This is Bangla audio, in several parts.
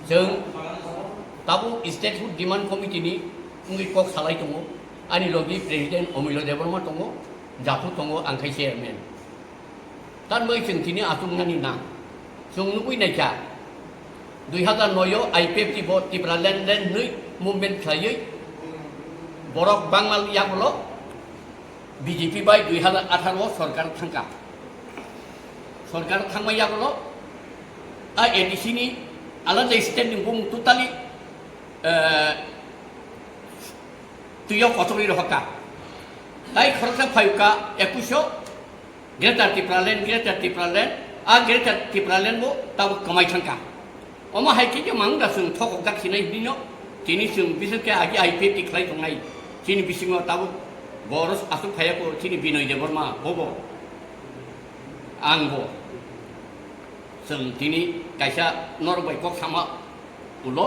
जों ताबु स्टेटहुड डिमान्ड कमिटिनि कक सालाय दङ आंनि लगे प्रेसिडेन्ट अमिल देबरमा दङ जाफु दङ आंखाय चेयारमेन दा मै जोंथिनि आसुंनानि ना जों लुबैनायखा 2009 आईपीएफटी त्रिपुरा लेन्ड नै मुभमेन्ट खालायै बरक बांमाल याबल बीजेपी बाय 2018 सरकार थांगा सरकार थांबाय याबल आ एडीसी नि आलादा स्टेन्डिं बुं टोटाली तुयो कतरी रहका ताई खरचा फाइका 2100 ग्रेटर त्रिपुरालेण्ड आ ग्रेटर त्रिपुरालेण्ड बो ताबो कमाय थांका अमा हाइके जे मांगा जों थक दाखिनाय दिनो तिनि जों बिसोरके आगे आईपीएफटी खालाय दंनाय तिनि बिसिङाव ताबो बरस आसु फायाको तिनि बिनय देबरमा बबो आंबो जों दिनै गायसा नरबाय कक सामा उल'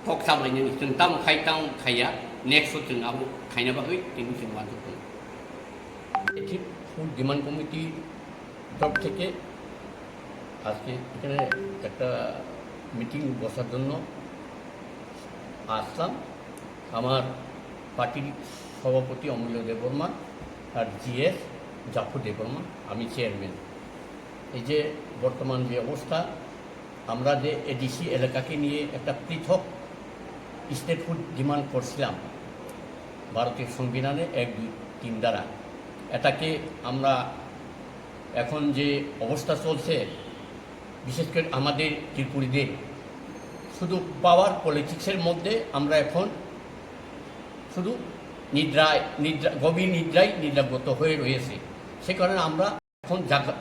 कक साबलायनो जों दाम खाया नेक्स्ट जों आबो खायना बागै दिनै जों मानसिफोर এথিক ফুড ডিমান্ড কমিটি তরফ থেকে আজকে এখানে একটা মিটিং বসার জন্য আসলাম আমার পার্টির সভাপতি অমূল্য দেববর্মা আর জিএস জাফু দেববর্মা আমি চেয়ারম্যান এই যে বর্তমান যে অবস্থা আমরা যে এডিসি এলাকাকে নিয়ে একটা পৃথক স্টেটহুড ডিমান্ড করছিলাম ভারতের সংবিধানে 1-2-3 দ্বারা এটাকে আমরা এখন যে অবস্থা চলছে বিশেষ করে আমাদের ত্রিপুরীদের শুধু পাওয়ার পলিটিক্সের মধ্যে আমরা এখন শুধু গভীর নিদ্রায় নিদ্রাগত হয়ে রয়েছে সে কারণে আমরা এখন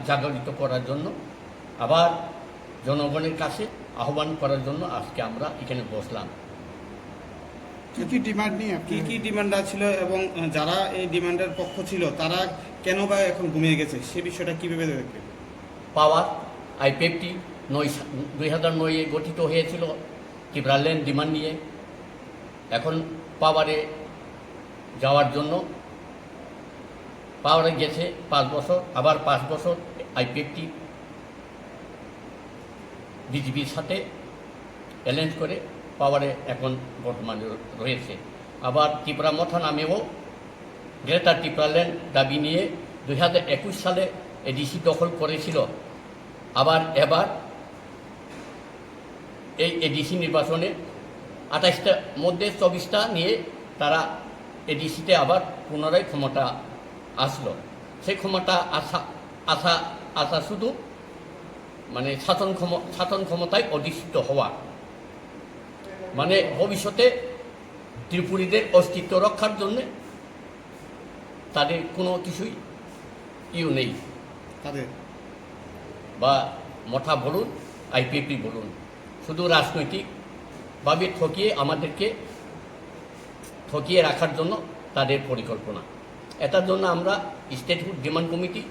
জাগরিত করার জন্য আবার জনগণের কাছে আহ্বান করার জন্য আজকে আমরা এখানে বসলাম। কি ডিমান্ড নিয়ে কি ডিমান্ড ছিল এবং যারা এই ডিমান্ডের পক্ষ ছিল তারা কেন বা এখন ঘুমিয়ে গেছে সে বিষয়টা কীভাবে দেখবে? পাওয়ার আইপিএফটি 2009-এ গঠিত হয়েছিল ত্রিপুরা ল্যান্ড ডিমান্ড নিয়ে এখন পাওয়ারে যাওয়ার জন্য পাওয়ারে গেছে 5 বছর আবার 5 বছর আইপিএফটি বিজেপির সাথে অ্যালায়েন্স করে পাওয়ারে এখন বর্তমানে রয়েছে আবার ত্রিপুরা মথা নামেও গ্রেটার ত্রিপুরাল্যান্ড দাবি নিয়ে 2021 সালে এডিসি দখল করেছিল এবার এই এডিসি নির্বাচনে 28টার মধ্যে 24টা নিয়ে তারা এডিসিতে আবার পুনরায় ক্ষমতা আসলো সেই ক্ষমতা আসা শুধু মানে শাসন ক্ষমতায় অধিষ্ঠিত হওয়া মানে ভবিষ্যতে ত্রিপুরীদের অস্তিত্ব রক্ষার জন্যে তাদের কোনো কিছুই নেই তাদের বা মঠা বলুন আইপিএফটি বলুন শুধু রাজনৈতিকভাবে আমাদেরকে ঠকিয়ে রাখার জন্য তাদের পরিকল্পনা এটার জন্য আমরা স্টেটহুড ডিমান্ড কমিটি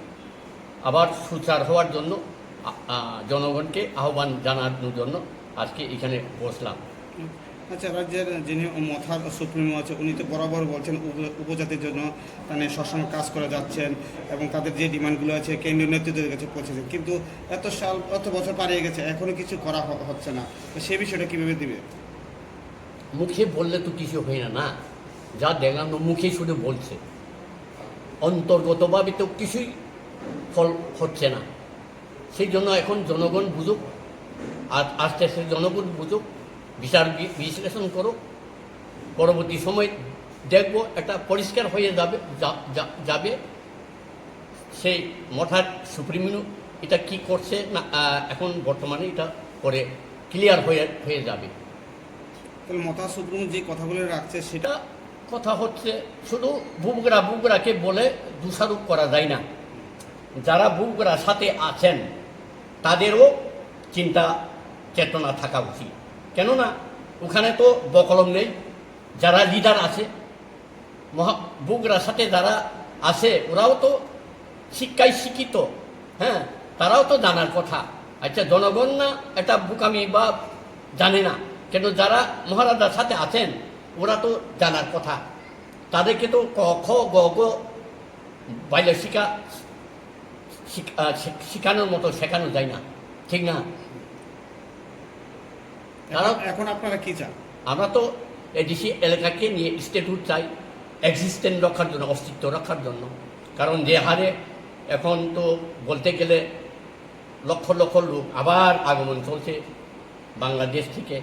আবার সুচার হওয়ার জন্য জনগণকে আহ্বান জানানোর জন্য আজকে এখানে বসলাম। আচ্ছা, রাজ্যের যিনি মথার সুপ্রিমো আছে উনি তো বরাবর বলছেন উপজাতির জন্য মানে সবসময় কাজ করে যাচ্ছেন এবং তাদের যে ডিমান্ডগুলো আছে কেন্দ্রীয় নেতৃত্বের কাছে পৌঁছেছে, কিন্তু এত বছর পালিয়ে গেছে এখনও কিছু করা হচ্ছে না, তো সেই বিষয়টা কীভাবে দিবে? মুখে বললে তো কিছু হয় না, যা দেখলাম মুখে শুধু বলছে, অন্তর্গতভাবে তো কিছুই ফল হচ্ছে না। সেই জন্য এখন জনগণ বুঝুক, আস্তে আস্তে জনগণ বুঝুক, বিচার বিশ্লেষণ করুক, পরবর্তী সময় দেখব একটা পরিষ্কার হয়ে যাবে সেই মঠার সুপ্রিমো এটা কি করছে না এখন বর্তমানে এটা করে ক্লিয়ার হয়ে যাবে। মঠা সুপ্রিমো যে কথাগুলো রাখছে সেটা কথা হচ্ছে শুধু বুবগরাকে বলে দোষারোপ করা যায় না, যারা বুবগরার সাথে আছেন তাদেরও চিন্তা চেতনা থাকা উচিত, কেননা ওখানে তো বকলম নেই, যারা লিডার আছে বুবগরার সাথে যারা আছে ওরাও তো শিক্ষায় শিক্ষিত, হ্যাঁ তারাও তো জানার কথা। আচ্ছা, জনগণ না এটা বুকামি বা জানে না, কিন্তু যারা মহারাজার সাথে আছেন ওরা তো জানার কথা, তাদেরকে তো ক খ গ গ বাইলে শেখানোর মতো শেখানো যায় না, ঠিক না? কারণ এখন আপনারা কি চান? আমরা তো এডিসি এলাকাকে নিয়ে স্টেটহুড চাই, এক্সিস্টেন্ট রক্ষার জন্য, অস্তিত্ব রক্ষার জন্য। কারণ যে হারে এখন তো বলতে গেলে লক্ষ লক্ষ লোক আবার আগমন চলছে বাংলাদেশ থেকে,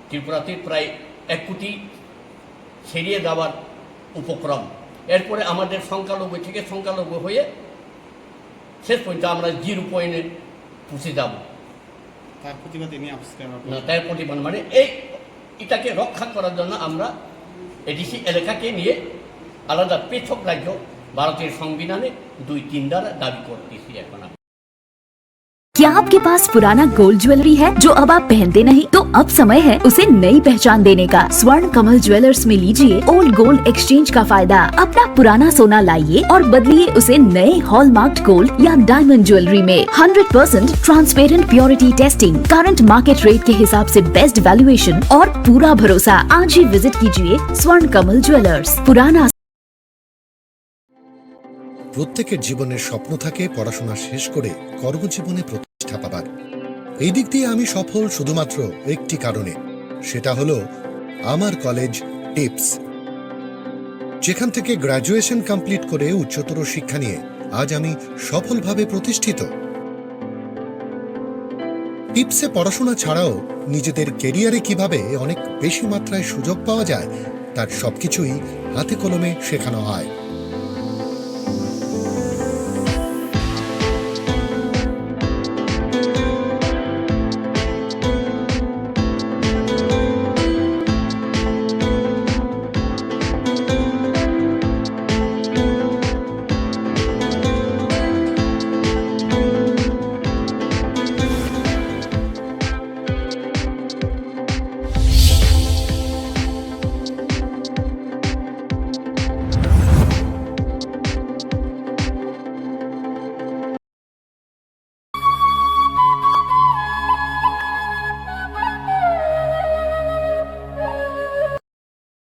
ত্রিপুরাতে প্রায় 1 কোটি ছেড়িয়ে যাওয়ার উপক্রম। এরপরে আমাদের সংখ্যালঘু থেকে সংখ্যালঘু হয়ে শেষ পর্যন্ত আমরা 0 পয়েন্টে পৌঁছে যাব। তার প্রতিবাদে নিয়ে আজকে না, তার প্রতিবাদ মানে এটাকে রক্ষা করার জন্য আমরা এডিসি এলাকাকে নিয়ে আলাদা পৃথক রাজ্য ভারতের সংবিধানে 2-3 দ্বারা দাবি করতেছি এখন। क्या आपके पास पुराना गोल्ड ज्वेलरी है जो अब आप पहनते नहीं? तो अब समय है उसे नई पहचान देने का। स्वर्ण कमल ज्वेलर्स में लीजिए ओल्ड गोल्ड एक्सचेंज का फायदा। अपना पुराना सोना लाइए और बदलिए उसे नए हॉलमार्क्ड गोल्ड या डायमंड ज्वेलरी में। 100% transparent purity testing, current market rate के हिसाब से बेस्ट वैल्यूएशन और पूरा भरोसा। आज ही विजिट कीजिए स्वर्ण कमल ज्वेलर्स, पुराना। প্রত্যেকের জীবনের স্বপ্ন থাকে পড়াশোনা শেষ করে কর্মজীবনে প্রতিষ্ঠা পাবার। এই দিক দিয়ে আমি সফল শুধুমাত্র একটি কারণে, সেটা হলো আমার কলেজ টিপস, যেখান থেকে গ্র্যাজুয়েশন কমপ্লিট করে উচ্চতর শিক্ষা নিয়ে আজ আমি সফলভাবে প্রতিষ্ঠিত। টিপসে পড়াশোনা ছাড়াও নিজেদের কেরিয়ারে কিভাবে অনেক বেশি মাত্রায় সুযোগ পাওয়া যায় তার সবকিছুই হাতে কলমে শেখানো হয়।